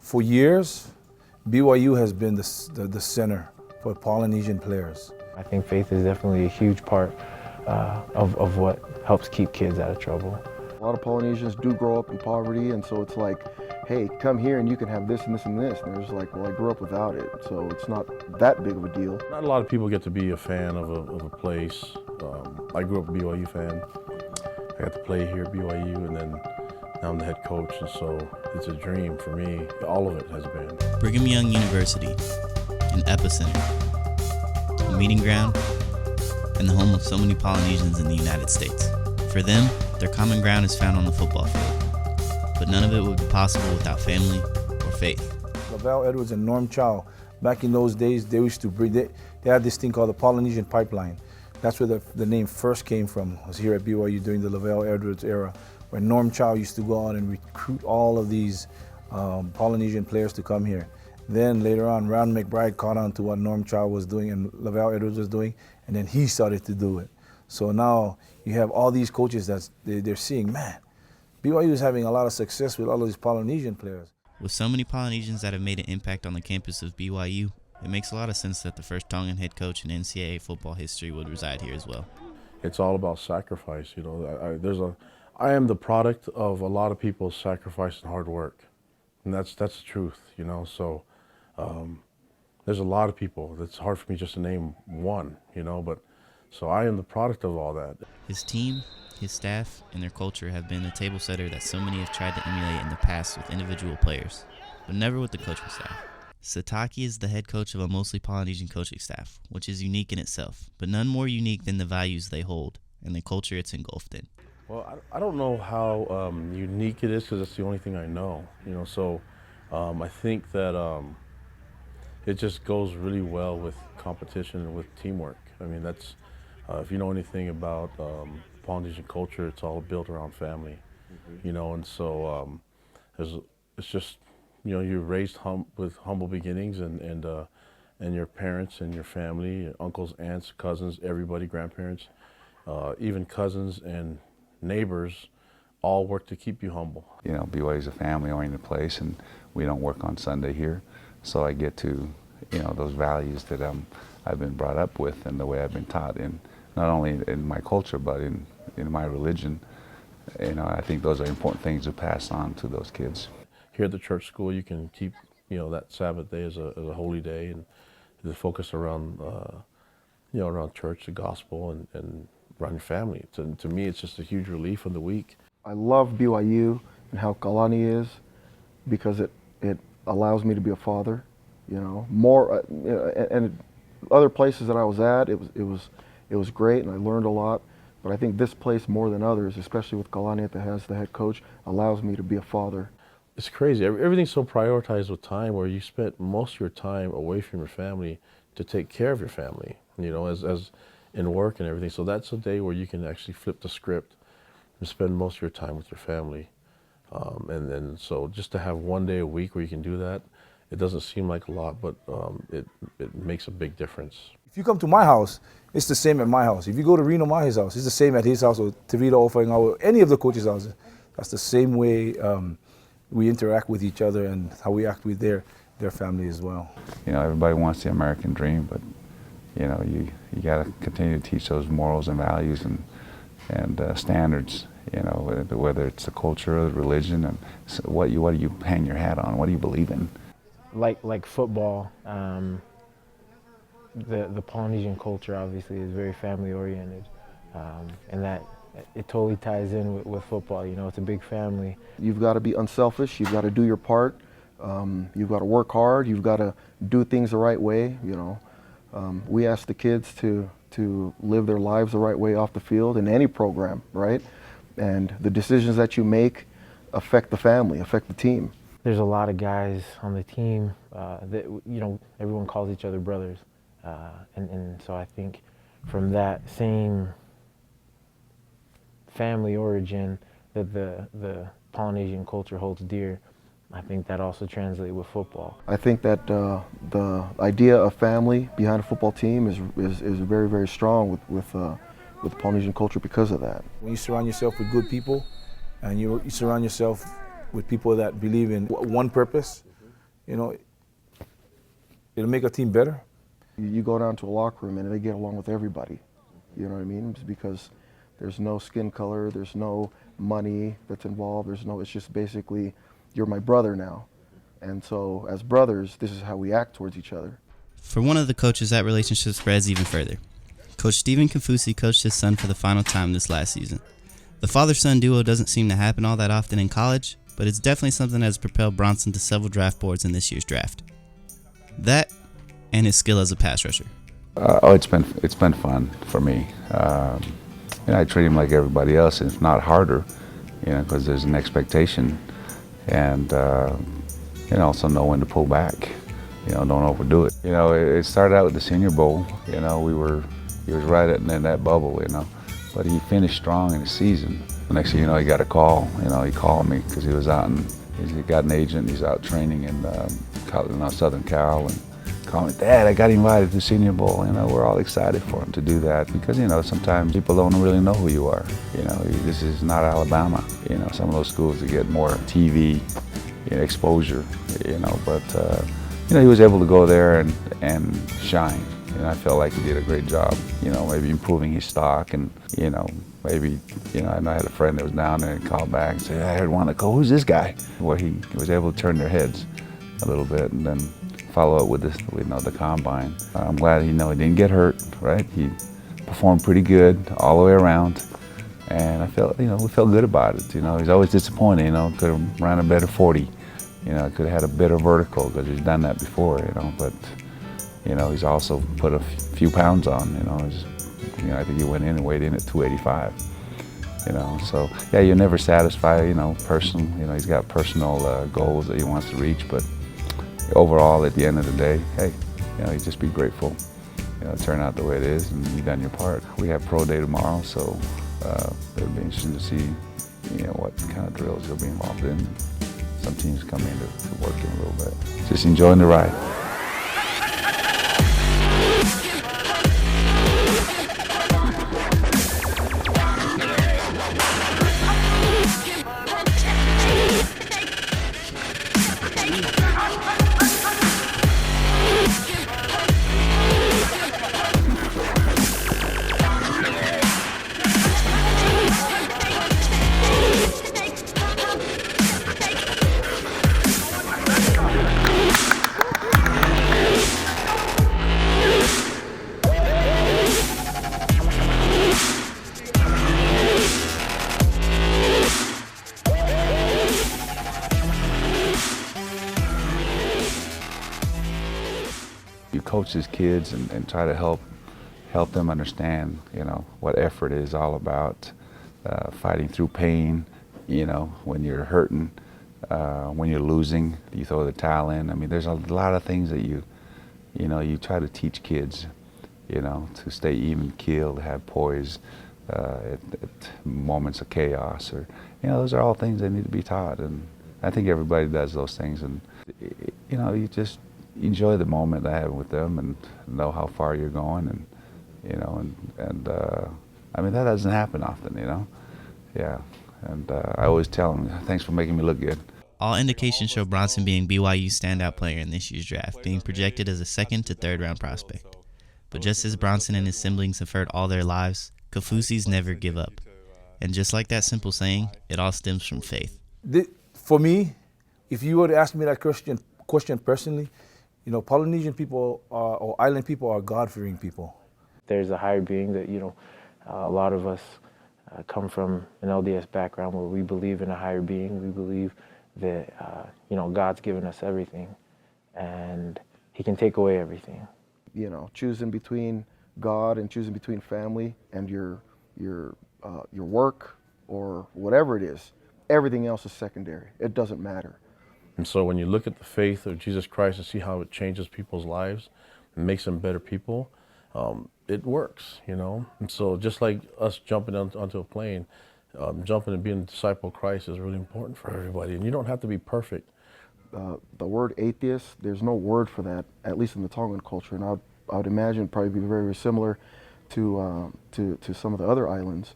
For years, BYU has been the center for Polynesian players. I think faith is definitely a huge part of what helps keep kids out of trouble. A lot of Polynesians do grow up in poverty, and so it's like, hey, come here and you can have this and this and this. And they're just like, well, I grew up without it, so it's not that big of a deal. Not a lot of people get to be a fan of a place. I grew up a BYU fan. I got to play here at BYU, and then now I'm the head coach, and so it's a dream for me. All of it has been. Brigham Young University, an epicenter, a meeting ground, and the home of so many Polynesians in the United States. For them, their common ground is found on the football field, but none of it would be possible without family or faith. Lavelle Edwards and Norm Chow, back in those days, they used to bring, they had this thing called the Polynesian Pipeline. That's where the name first came from, was here at BYU during the Lavelle Edwards era, where Norm Chow used to go out and recruit all of these Polynesian players to come here. Then later on, Ron McBride caught on to what Norm Chow was doing and Lavelle Edwards was doing, and then he started to do it. So now you have all these coaches that they're seeing, man, BYU is having a lot of success with all of these Polynesian players. With so many Polynesians that have made an impact on the campus of BYU, it makes a lot of sense that the first Tongan head coach in NCAA football history would reside here as well. It's all about sacrifice, you know. I am the product of a lot of people's sacrifice and hard work, and that's the truth, you know. So there's a lot of people. It's hard for me just to name one, you know. But so I am the product of all that. His team, his staff, and their culture have been the table setter that so many have tried to emulate in the past with individual players, but never with the coaching staff. Sitake is the head coach of a mostly Polynesian coaching staff, which is unique in itself, but none more unique than the values they hold and the culture it's engulfed in. Well, I don't know how unique it is because it's the only thing I know, you know. So I think that it just goes really well with competition and with teamwork. I mean, that's if you know anything about Polynesian culture, it's all built around family, you know. And so it's just, you know, you're raised with humble beginnings, and your parents and your family, your uncles, aunts, cousins, everybody, grandparents, even cousins and neighbors, all work to keep you humble. You know, BYU is a family-oriented place, and we don't work on Sunday here, so I get to, you know, those values that I've been brought up with and the way I've been taught, in not only in my culture but in my religion. You know, I think those are important things to pass on to those kids. Here at the church school, you can keep, you know, that Sabbath day as a holy day, and the focus around, you know, around church, the gospel, and around your family. To me, it's just a huge relief in the week. I love BYU and how Kalani is, because it allows me to be a father, you know. More and other places that I was at, it was great, and I learned a lot. But I think this place more than others, especially with Kalani as the head coach, allows me to be a father. It's crazy. Everything's so prioritized with time, where you spent most of your time away from your family to take care of your family, you know, as in work and everything. So that's a day where you can actually flip the script and spend most of your time with your family. And then so just to have one day a week where you can do that, it doesn't seem like a lot, but it makes a big difference. If you come to my house, it's the same at my house. If you go to Reno Mahi's house, it's the same at his house, or Tavita Ofang, or any of the coaches' houses. That's the same way we interact with each other and how we act with their family as well. You know, everybody wants the American dream, but you know, you got to continue to teach those morals and values and standards. You know, whether it's the culture or the religion, and what do you hang your hat on? What do you believe in? Like football, the Polynesian culture obviously is very family oriented, and that it totally ties in with football. You know, it's a big family. You've got to be unselfish. You've got to do your part. You've got to work hard. You've got to do things the right way. You know, we ask the kids to live their lives the right way off the field in any program, right? And the decisions that you make affect the family, affect the team. There's a lot of guys on the team that, you know, everyone calls each other brothers, and so I think from that same family origin that the Polynesian culture holds dear, I think that also translates with football. I think that the idea of family behind a football team is very, very strong with Polynesian culture because of that. When you surround yourself with good people, and you surround yourself with people that believe in one purpose, you know, it'll make a team better. You go down to a locker room and they get along with everybody. You know what I mean? It's because there's no skin color, there's no money that's involved, it's just basically, you're my brother now. And so as brothers, this is how we act towards each other. For one of the coaches, that relationship spreads even further. Coach Stephen Kafusi coached his son for the final time this last season. The father-son duo doesn't seem to happen all that often in college, but it's definitely something that has propelled Bronson to several draft boards in this year's draft. That and his skill as a pass rusher. It's been fun for me. I treat him like everybody else, if not harder, because there's an expectation, and also know when to pull back. Don't overdo it. It started out with the Senior Bowl. He was right in that bubble. But he finished strong in the season. The next thing you know, he got a call. He called me because he got an agent. He's out training in Southern Cal, and called me, Dad, I got invited to the Senior Bowl. We're all excited for him to do that because sometimes people don't really know who you are. This is not Alabama. Some of those schools that get more TV exposure. But he was able to go there and shine. I felt like he did a great job, maybe improving his stock, and, maybe, I had a friend that was down there and called back and said, I heard one that called, who's this guy? Where he was able to turn their heads a little bit and then follow up with this, the combine. I'm glad, he didn't get hurt, right? He performed pretty good all the way around, and I felt, we felt good about it. He's always disappointed, could have ran a better 40, could have had a better vertical because he's done that before, but he's also put a few pounds on, I think he went in and weighed in at 285, so yeah, you're never satisfied, personal, he's got personal goals that he wants to reach, but overall, at the end of the day, hey, you just be grateful, turn out the way it is, and you've done your part. We have pro day tomorrow, so it'll be interesting to see, what kind of drills he'll be involved in. Some teams come in to work in a little bit. Just enjoying the ride. You coach his kids and try to help them understand, what effort is all about, fighting through pain, when you're hurting, when you're losing, you throw the towel in. I mean, there's a lot of things that you try to teach kids, to stay even keeled, to have poise at moments of chaos, or, those are all things that need to be taught. And I think everybody does those things, and, you just enjoy the moment I have with them and know how far you're going, and I mean, that doesn't happen often, yeah, and I always tell them, thanks for making me look good. All indications show Bronson being BYU's standout player in this year's draft, being projected as a 2nd to 3rd round prospect. But just as Bronson and his siblings have heard all their lives, Kafusi's never give up. And just like that simple saying, it all stems from faith. For me, if you were to ask me that question personally, Polynesian people or island people are God-fearing people. There's a higher being that, a lot of us come from an LDS background where we believe in a higher being. We believe that, God's given us everything, and he can take away everything. Choosing between God and choosing between family and your work or whatever it is, everything else is secondary. It doesn't matter. And so when you look at the faith of Jesus Christ and see how it changes people's lives and makes them better people, it works, And so just like us jumping onto a plane, jumping and being a disciple of Christ is really important for everybody. And you don't have to be perfect. The word atheist, there's no word for that, at least in the Tongan culture. And I would imagine probably be very, very similar to some of the other islands.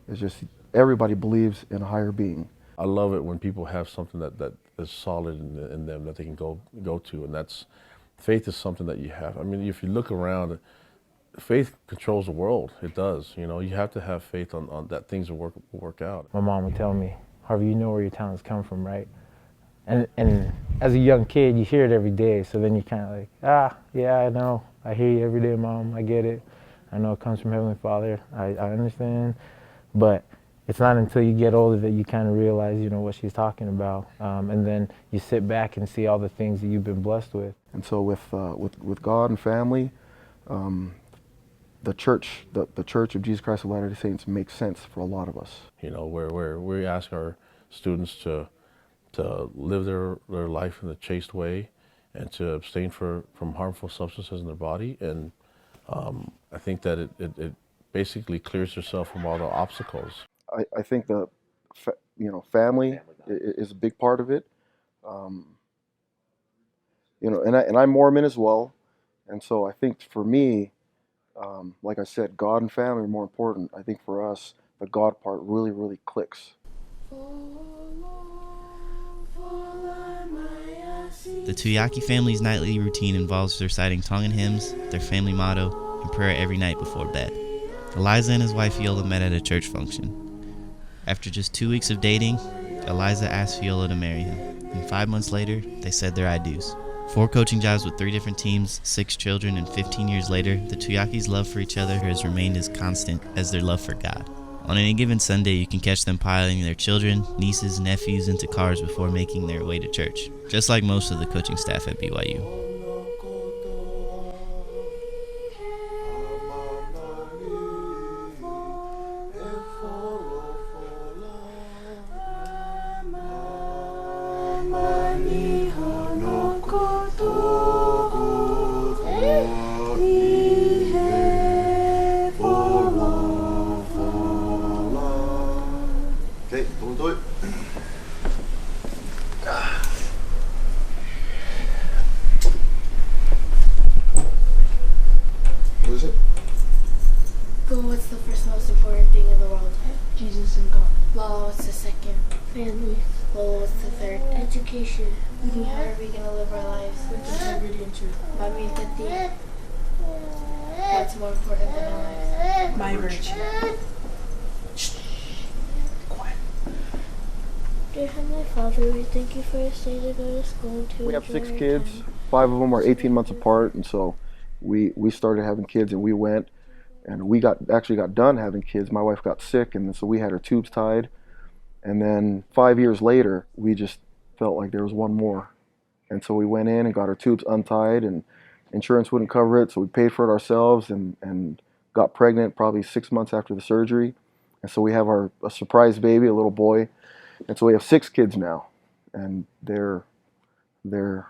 It's just everybody believes in a higher being. I love it when people have something that is solid in them that they can go to, and that's faith is something that you have. I mean, if you look around, faith controls the world. It does. You know, you have to have faith on that things will work out. My mom would tell me, Harvey, you know where your talents come from, right? And as a young kid, you hear it every day, so then you kind of like, yeah, I know. I hear you every day, Mom. I get it. I know it comes from Heavenly Father. I understand. But it's not until you get older that you kind of realize, you know, what she's talking about. And then you sit back and see all the things that you've been blessed with. And so with God and family, the church of Jesus Christ of Latter-day Saints makes sense for a lot of us. You know, where we ask our students to live their life in a chaste way and to abstain from harmful substances in their body. And I think that it basically clears yourself from all the obstacles. I think family is a big part of it. You know, and I'm Mormon as well. And so I think for me, like I said, God and family are more important. I think for us, the God part really, really clicks. The Tuyaki family's nightly routine involves reciting Tongan hymns, their family motto, and prayer every night before bed. Eliza and his wife Viola met at a church function. After just 2 weeks of dating, Eliza asked Viola to marry him, and 5 months later, they said their I do's. 4 coaching jobs with 3 different teams, 6 children, and 15 years later, the Tuyakis' love for each other has remained as constant as their love for God. On any given Sunday, you can catch them piling their children, nieces, nephews into cars before making their way to church, just like most of the coaching staff at BYU. Okay, don't do it. What is it? Well, what's the first most important thing in the world? Jesus and God. Well, what's the second? Family. Well, what's the third? Education. How are we gonna live our lives? With integrity and truth. Mami, Tati, what's more important than our lives? My virtue. Dear Heavenly Father, we thank you for this day to go to school and to We have enjoy 6 our kids. time. 5 of them are 18 months apart, and so we started having kids, and we went, and we actually got done having kids. My wife got sick, and so we had her tubes tied, and then 5 years later, we just felt like there was one more, and so we went in and got her tubes untied, and insurance wouldn't cover it, so we paid for it ourselves, and got pregnant probably 6 months after the surgery, and so we have a surprise baby, a little boy, and so we have 6 kids now, and they're the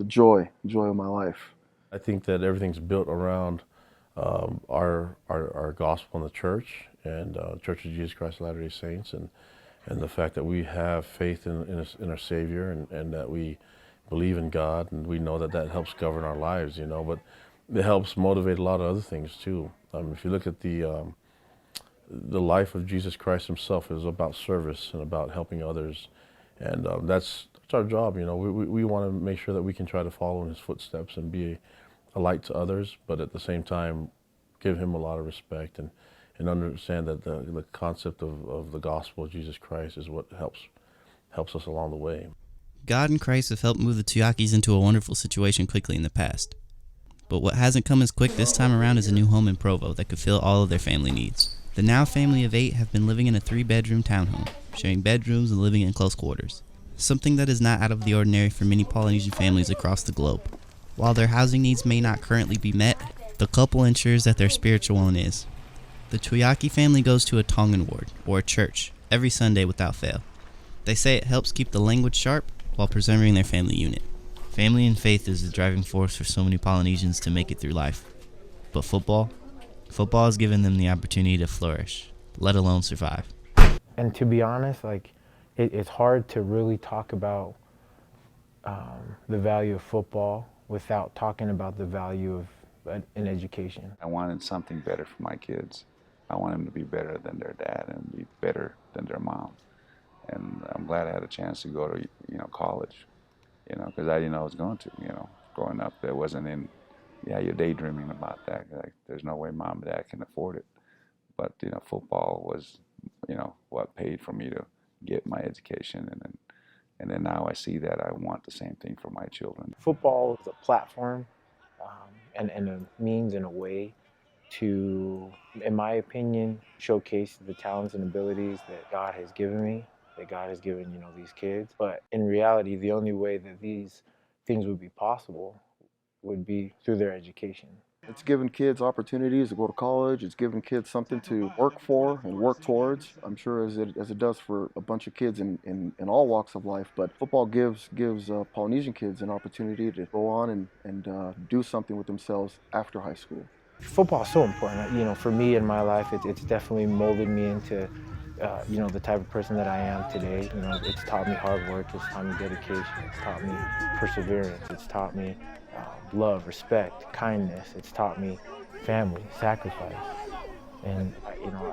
joy of my life. I think that everything's built around our gospel in the church and Church of Jesus Christ of Latter-day Saints, and the fact that we have faith in our Savior, and that we believe in God, and we know that helps govern our lives, you know. But it helps motivate a lot of other things too. If you look at the life of Jesus Christ Himself, is about service and about helping others, and that's our job. You know, we want to make sure that we can try to follow in His footsteps and be a light to others, but at the same time give Him a lot of respect and understand that the concept of the gospel of Jesus Christ is what helps us along the way. God and Christ have helped move the Tuyakis into a wonderful situation quickly in the past. But what hasn't come as quick this time around is a new home in Provo that could fill all of their family needs. The now family of 8 have been living in a 3-bedroom townhome, sharing bedrooms and living in close quarters. Something that is not out of the ordinary for many Polynesian families across the globe. While their housing needs may not currently be met, the couple ensures that their spiritual one is. The Tuyaki family goes to a Tongan ward, or a church, every Sunday without fail. They say it helps keep the language sharp while preserving their family unit. Family and faith is the driving force for so many Polynesians to make it through life. But football has given them the opportunity to flourish, let alone survive. And to be honest, it's hard to really talk about the value of football without talking about the value of an education. I wanted something better for my kids. I want them to be better than their dad and be better than their mom. and I'm glad I had a chance to go to, college, because I didn't know I was going to, growing up. There wasn't you're daydreaming about that. Like, there's no way mom and dad can afford it. But, football was, what paid for me to get my education. And then now I see that I want the same thing for my children. Football is a platform and a means and a way to, in my opinion, showcase the talents and abilities that God has given me, that God has given, these kids. But in reality, the only way that these things would be possible would be through their education. It's given kids opportunities to go to college. It's given kids something to work for and work towards. I'm sure as it does for a bunch of kids in all walks of life. But football gives Polynesian kids an opportunity to go on and do something with themselves after high school. Football is so important. For me in my life, it's definitely molded me into, the type of person that I am today. It's taught me hard work. It's taught me dedication. It's taught me perseverance. It's taught me love, respect, kindness. It's taught me family, sacrifice. And,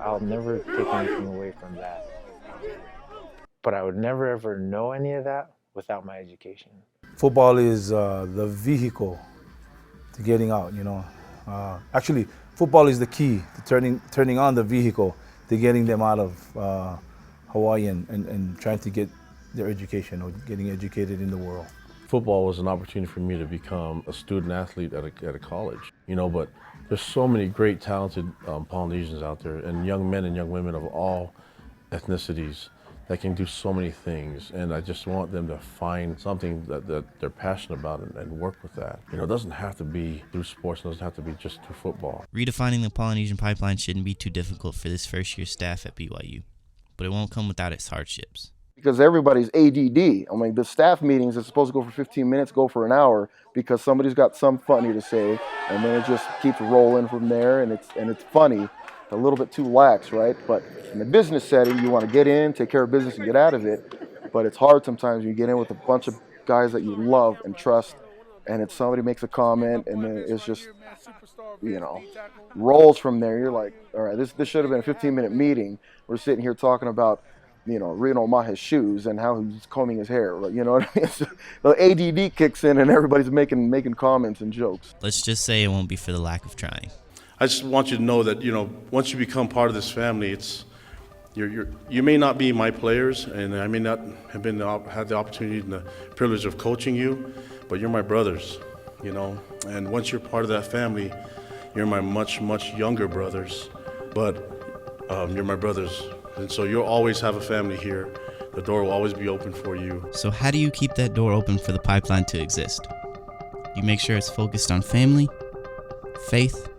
I'll never take anything away from that. But I would never, ever know any of that without my education. Football is the vehicle to getting out, Actually, football is the key to turning on the vehicle to getting them out of Hawaii and trying to get their education or getting educated in the world. Football was an opportunity for me to become a student athlete at a college, but there's so many great talented Polynesians out there, and young men and young women of all ethnicities that can do so many things, and I just want them to find something that they're passionate about and work with that. It doesn't have to be through sports, it doesn't have to be just through football. Redefining the Polynesian pipeline shouldn't be too difficult for this first-year staff at BYU, but it won't come without its hardships. Because everybody's ADD. I mean, the staff meetings are supposed to go for 15 minutes, go for an hour, because somebody's got some funny to say, and then it just keeps rolling from there, and it's funny, a little bit too lax, right? But in the business setting, you want to get in, take care of business, and get out of it. But it's hard sometimes when you get in with a bunch of guys that you love and trust, and if somebody makes a comment, and then it's just, rolls from there. You're like, all right, this should have been a 15-minute meeting. We're sitting here talking about, Reno Mahe's shoes and how he's combing his hair. You know what I mean? So the ADD kicks in and everybody's making comments and jokes. Let's just say it won't be for the lack of trying. I just want you to know that, once you become part of this family, you may not be my players, and I may not have had the opportunity and the privilege of coaching you, but you're my brothers, And once you're part of that family, you're my much, much younger brothers, but you're my brothers. And so you'll always have a family here. The door will always be open for you. So how do you keep that door open for the pipeline to exist? You make sure it's focused on family, faith,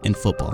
and football.